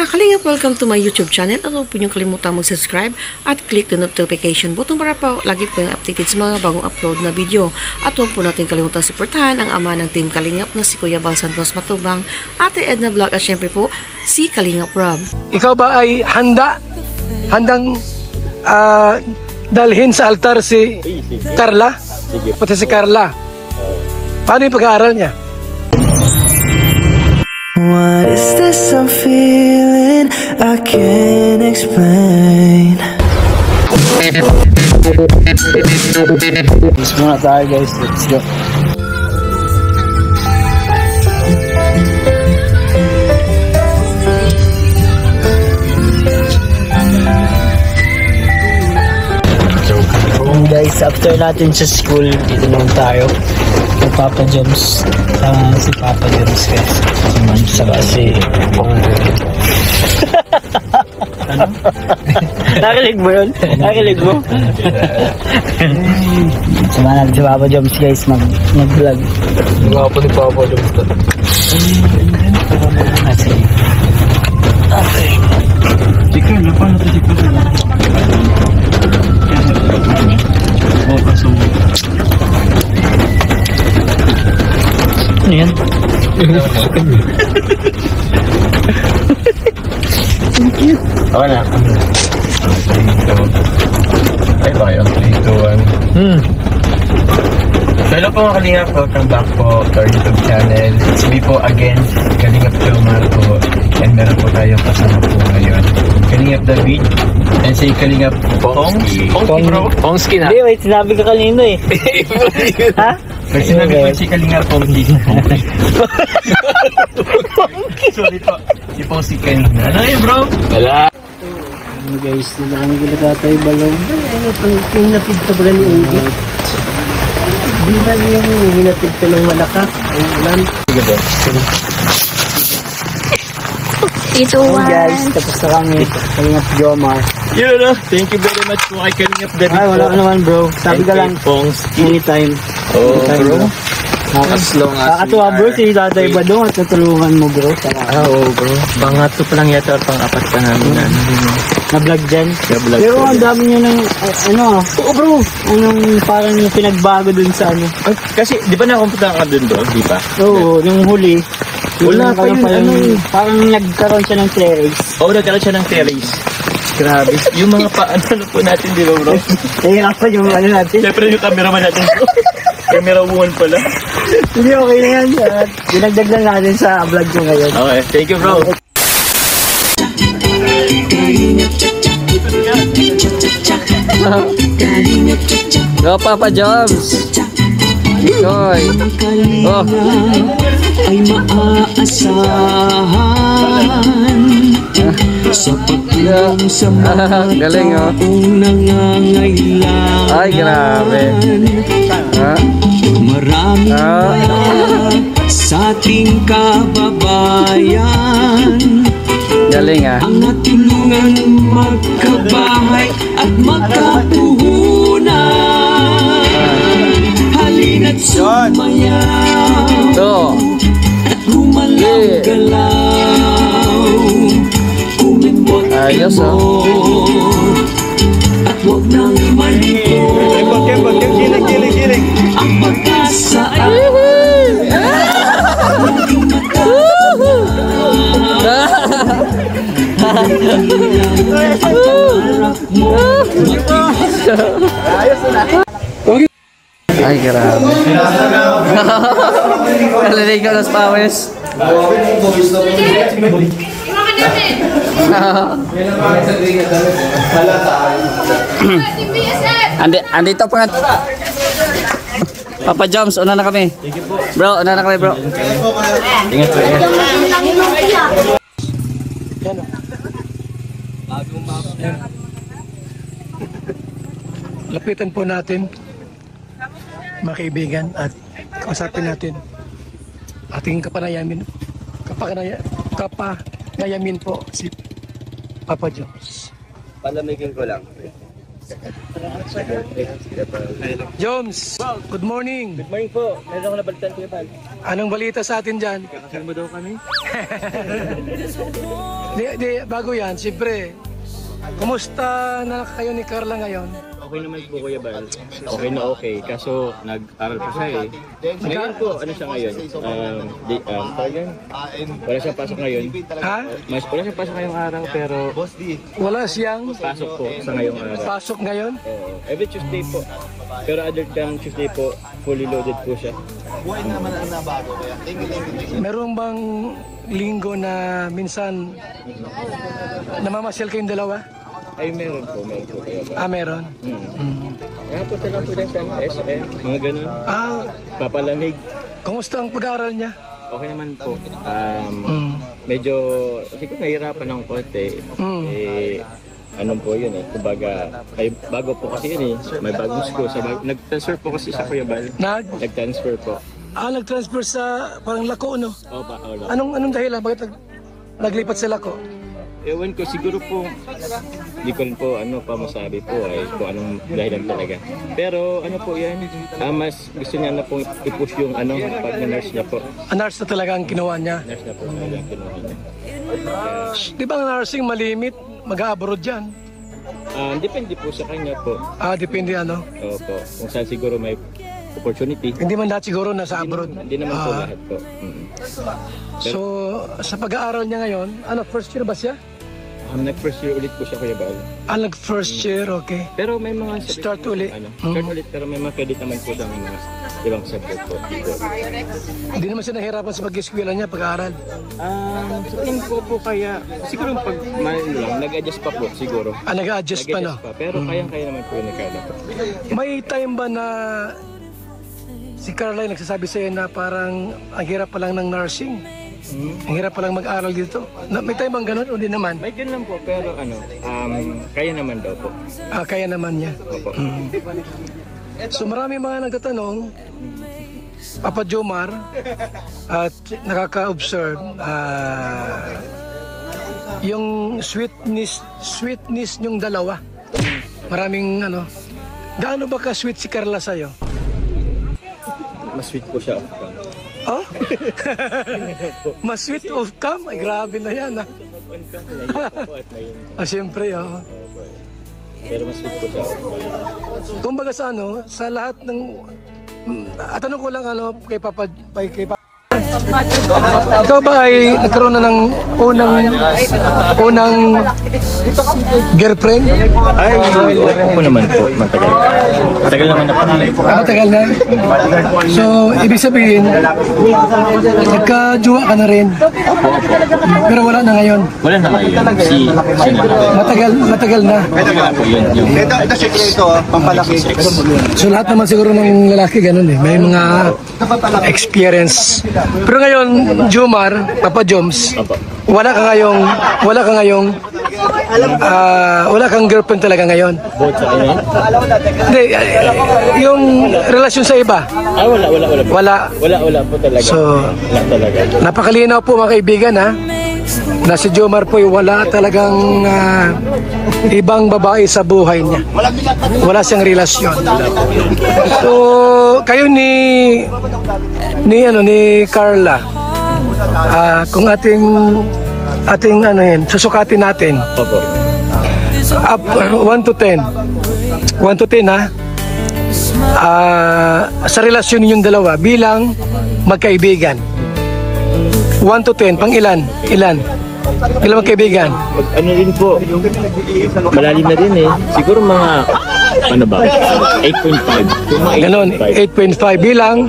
mga kalingap, welcome to my YouTube channel. At huwag po niyong kalimutan mag-subscribe at click the notification button para po lagi po yung updated sa mga bagong upload na video. At huwag po natin kalimutan suportahan ang ama ng Team Kalingap na si Kuya Bal Santos Matubang, Ate Edna Vlog at syempre po si Kalingap Rob. Ikaw ba ay handang dalhin sa altar si Carla? Pati si Carla. Paano yung pag-aaral niya? What is this I'm feeling? I can't explain. Let's muna tayo guys, let's go. Guys, after natin sa school, dito naman tayo kay Papa Joms. Si Papa Joms guys. Saka si Nakilig mo yun? Nakilig mo? Sama natin si Papa Joms guys, mag-vlog. Mga po ni Papa Joms to. Okay. Tika, paano ito si Papa? Ano yan? Okay na. Ay ba kayo? 3, 2, 1. Hello po mga Kalingap, welcome back po to our YouTube channel. It's me po again, Kalingap Jomar po. And meron po tayong kasama po ngayon, Kalingap David and si Kalingap Pongski. Pongski na. Hindi, wait, sinabi ka kanino eh. Ha? Pag sinabi po si Kalingap Pongski. Sorry po, si Pongski kanina. Ano yun bro? Wala. Ano guys, nalaman ko na tayo balong. Ano pang hinapid ka ba ni Ugi? Di ba yung hinapid ka ng malaka? Ay, ulan. Sige ba? Ito guys, tapos na kami. Kalingap Jomar. Yun na, thank you very much po kay Kalingap David. Ay, wala ka naman bro. Sabi ka lang. Pongski. Anytime. Oh Anytime, bro. As long as Kakatuwa bro, si Tatay Badong at tutulungan mo bro. Oo bro. Pangatlo pa lang yata or pang-apat pa namin Na-vlog dyan. Na-vlog Pero ko ang yan. dami nyo ng, oo bro. Anong parang pinagbago dun sa ano. Kasi, di ba nakapunta ka dun bro? Di ba? Oo, yung huli. Wala pa yun, ano eh. Parang nagkaroon siya ng terrace. Oo, nagkaroon siya ng terrace. Grabe. Yung mga ano po natin, di ba bro? Kaya ako yung ano natin. Siyempre yung cameraman natin bro. Camera woman pala. Hindi, okay na yan. Dinagdag lang natin sa vlog ko ngayon. Okay, thank you bro. Go Papa Jobs! Joy! Oh! Ay maaasahan sa pagtulong sa mga Galing, oh. taong nangangailangan. Ay, grabe. Marami sa ating kababayan Galing ang natulungan magkabahay at magkapuhunan. Halina't sumayaw Ito. at gumalaw-galaw. Umibot Ayos, oh. at huwag nang malikot. Ang pag-asa ay Ay, grabe. Nalilig ka ng pawis. Andito pa nga. Papa Joms, una na kami. Bro, una na kami bro. Ingat po, ingat. Lapitan po natin, mga kaibigan, at kausapin natin ating kapanayamin po si Papa Joms. Palamigin ko lang. Joms, good morning. Good morning po. Meron akong nabalitan ko yung Anong balita sa atin dyan? Kasal mo daw kami? Bago yan, siyempre, kumusta na kayo ni Carla ngayon? Okay naman po Kuya Bal. Okay na okay. Kaso nag-aral pa siya eh. Ngayon po, ano siya ngayon? Wala siyang pasok ngayon. Ha? Wala siyang pasok ngayong araw pero Wala siyang pasok po sa ngayong araw. pasok ngayon? Every Tuesday po. Pero other than Tuesday po, fully loaded po siya. Meron bang linggo na minsan namamasyal kayong dalawa? Ay, meron po Kuya Bal. Meron. Kaya po talaga po dyan sa SM, mga ganun. Papalamig. Kumusta ang pag-aaral niya? Okay naman po. Medyo, siguro nahihirapan ng konti. Ano po yun eh. Kumbaga, bago po kasi yun eh. May bagong school. Nag-transfer po kasi sa Kuya Bal. Nag-transfer po. Nag-transfer sa parang Lako, no? Opa, wala. Anong dahilan? Bakit naglipat sa Lako? Ewan ko, siguro po, hindi ko rin po pa masabi po ay kung anong dahilan talaga. Pero ano po yan, mas gusto niya na pong i-push yung pag-nurse niya po. Nurse na talaga ang kinuha niya? Nurse na po talaga ang kinuha niya. Di ba ang nursing malimit? Mag-abroad yan? Depende po sa kanya po. Depende ano? Opo, kung saan siguro may opportunity. Hindi man lahat siguro nasa abroad? Hindi naman po lahat po. So, sa pag-aaral niya ngayon, first year ba siya? Nag-first year ulit po siya Kuya Bal. Nag-first year, okay. Pero may mga Start ulit. Start ulit, pero may mga credit naman po sa mga ibang subject po. Hindi naman siya nahirapan sa pag-eskwela niya, pag-aaral? Sa tingin ko po kaya, siguro pag nag-adjust pa po siguro. Nag-adjust pa, no? Pero kaya naman po yung nagkala. May time ba na si Carla ay nagsasabi sa'yo na parang ang hirap pa lang ng nursing? Ang hirap pa lang mag-aral dito? May time bang ganun o di naman? May ganun lang po, pero kaya naman daw po. Kaya naman niya. Opo. So marami mga nagtatanong, Papa Jomar, at nakaka-observe yung sweetness yung dalawa. Maraming gaano ba ka-sweet si Carla sa'yo? Mas sweet po siya. Oh? Mas sweet of cam? Ay, grabe na yan, siyempre, Pero mas sweet po siya. Kumbaga sa lahat ng... tanong ko lang kay Papa... Ikaw ba ay nagkaroon na ng unang girlfriend? Ay, po naman po. Matagal naman na po. Matagal na? So, ibig sabihin, nagka-jowa ka na rin. Pero wala na ngayon. Wala na ngayon. Matagal na. Ito sikreto, pampalaki. So, lahat naman siguro ng lalaki ganun eh. May mga experience. Pero ngayon, Jomar, Papa Joms, wala kang girlfriend talaga ngayon. Both sa kanya? Hindi, yung relasyon sa iba. Wala po talaga. So, wala talaga. napakalinaw po mga kaibigan na si Jomar po wala talagang ibang babae sa buhay niya. Wala siyang relasyon. So, kayo ni Carla, kung ating susukatin natin. Opo. Up 1 to 10. 1 to 10 sa relasyon ninyong dalawa bilang magkaibigan. 1 to 10, pang ilan? Ilan magkaibigan? Ano rin po, malalim na din eh. Siguro mga, 8.5. Ganon, 8.5 bilang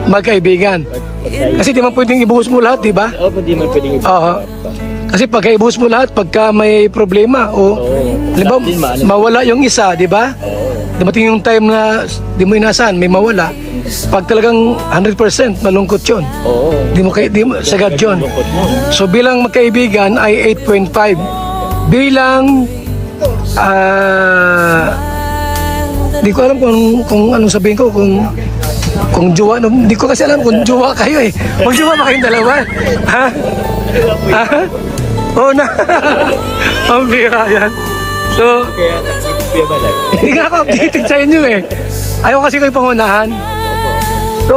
magkaibigan. Kasi di man pwedeng ibuhos mo lahat, di ba? Opo, di man pwedeng Kasi pagka ibuhos mo lahat, pagka may problema mawala yung isa, di ba? Dumating yung time na di mo inasahan, may mawala. Pag talagang 100% malungkot yun. Di mo sagad yun. So bilang magkaibigan ay 8.5. Bilang di ko alam kung anong sabihin ko, kung jowa, hindi ko kasi alam kung jowa kayo eh. Mag-jowa ba kayong dalawa? Ha? Oo na. Ang bira yan. So, hindi nga ako updated sa inyo eh. Ayaw kasi kayo pangunahan. So,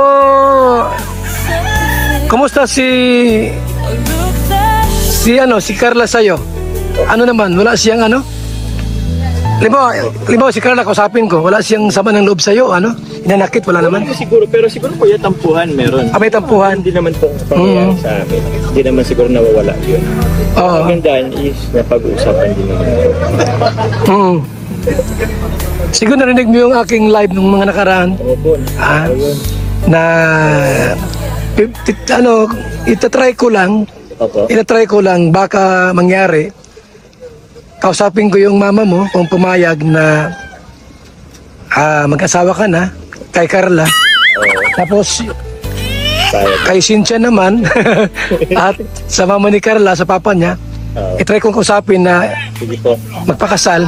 kumusta si si Carla sa'yo, ano naman, wala siyang ano? Libaw, si Carla, kausapin ko, wala siyang sama ng loob sa'yo, ano? Inanakit, wala naman. Siguro, pero siguro po yung tampuhan meron. May tampuhan. Hindi naman po pangyayari sa amin. Hindi naman siguro nawawala yun. Oo. Ang gandaan is napag-uusapan din naman. Mm. Siguro narinig mo yung aking live nung mga nakaraan. Opo. Ayun. Na itatry ko lang baka mangyari. Kausapin ko yung mama mo kung pumayag na mag-asawa ka na kay Carla. Tapos kay Cynthia naman at sa mama ni Carla, sa papa niya, itry kong kausapin na Sige po. magpakasal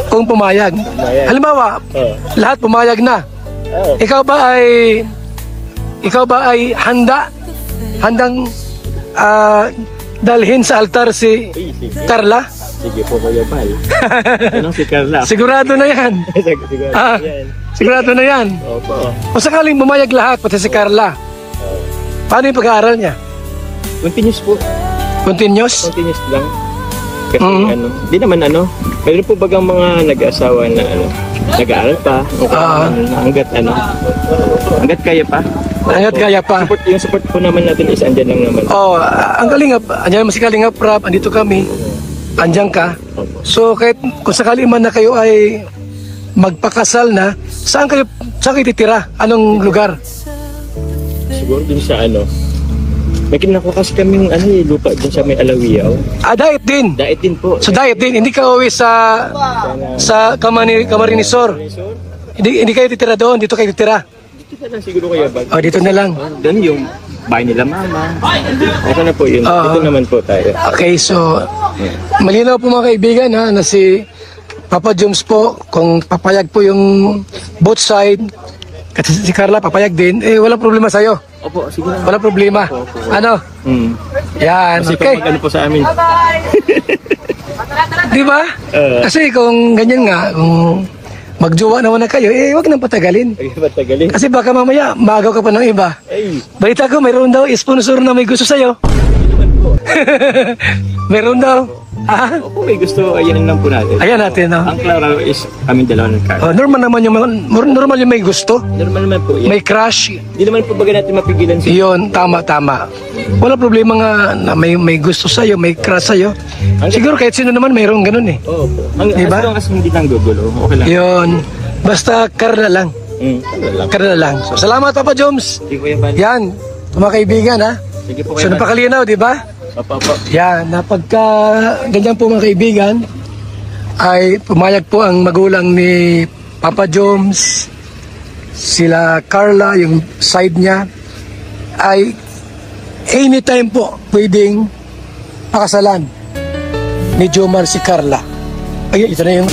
kung pumayag. Halimbawa, lahat pumayag na. Ikaw ba ay handang dalhin sa altar si Carla? Sige po, Kuya Bal. Anong si Carla? Sigurado na yan. Sigurado yan. Sigurado na yan. Opo. O sakaling bumayag lahat, pati si Carla. Paano yung pag-aaral niya? Continuous po. Continuous? Continuous lang. Kasi di naman mayroon po bagang mga nag-asawa na nag-aaral pa. Hanggat kaya pa. Hanggat kaya pa. Yung support po naman natin is andyan lang naman. Ang Kalingap, andyan naman si Kalingap Rap, andito kami. Andyan ka. So kahit kung sakali man na kayo ay magpakasal na, saan kayo titira? Anong lugar? Siguro din sa may kinako kasi kaming lupa din sa may Alawiaw. Diet din. Diet din po. So diet din, hindi ka uwi sa Camarinesor. Hindi kayo titira doon, dito kayo titira. Dito na lang siguro Kuya Bal. Dito na lang. Doon yung bahay nila mama. Okay na po yun. Dito naman po tayo. Okay, so malinaw po mga kaibigan na si Papa Joms po, kung papayag po yung both side, kasi si Carla papayag din, walang problema sa'yo. Opo, siguro. Walang problema. Ano? Yan, Kasi okay. pag po sa amin. Di ba? Kasi kung ganyan nga, kung magjowa naman na kayo, wag nang patagalin. Patagalin. Kasi baka mamaya, magaw ka pa ng iba. Ay. Balita ko, mayroon daw sponsor na may gusto sa'yo. Meron daw. Opo, may gusto, ayan lang po natin. Ayan natin, no? Ang klaro is kami dalawa ng card. Normal naman normal yung may gusto. Normal naman po yan. May crush. Hindi naman po baga natin mapigilan siya. Yun, tama. Wala problema nga na may gusto sa'yo, may crush sa'yo. Siguro kahit sino naman mayroong ganun eh. Opo. Diba? As long as hindi lang gugulo, okay lang. Yun. Basta Carla lang. Lang. Carla lang. So, salamat Papa Joms. Sige Kuya Bal. Yan. Mga kaibigan ha. Sige po So Kuya Bal. napakalinaw, di ba? Opo. Yan. Pagka ganyan po mga kaibigan, ay pumayag po ang magulang ni Papa Joms, sila Carla, yung side niya, ay anytime po pwedeng pakasalan ni Jomar si Carla. Ay, ito na yung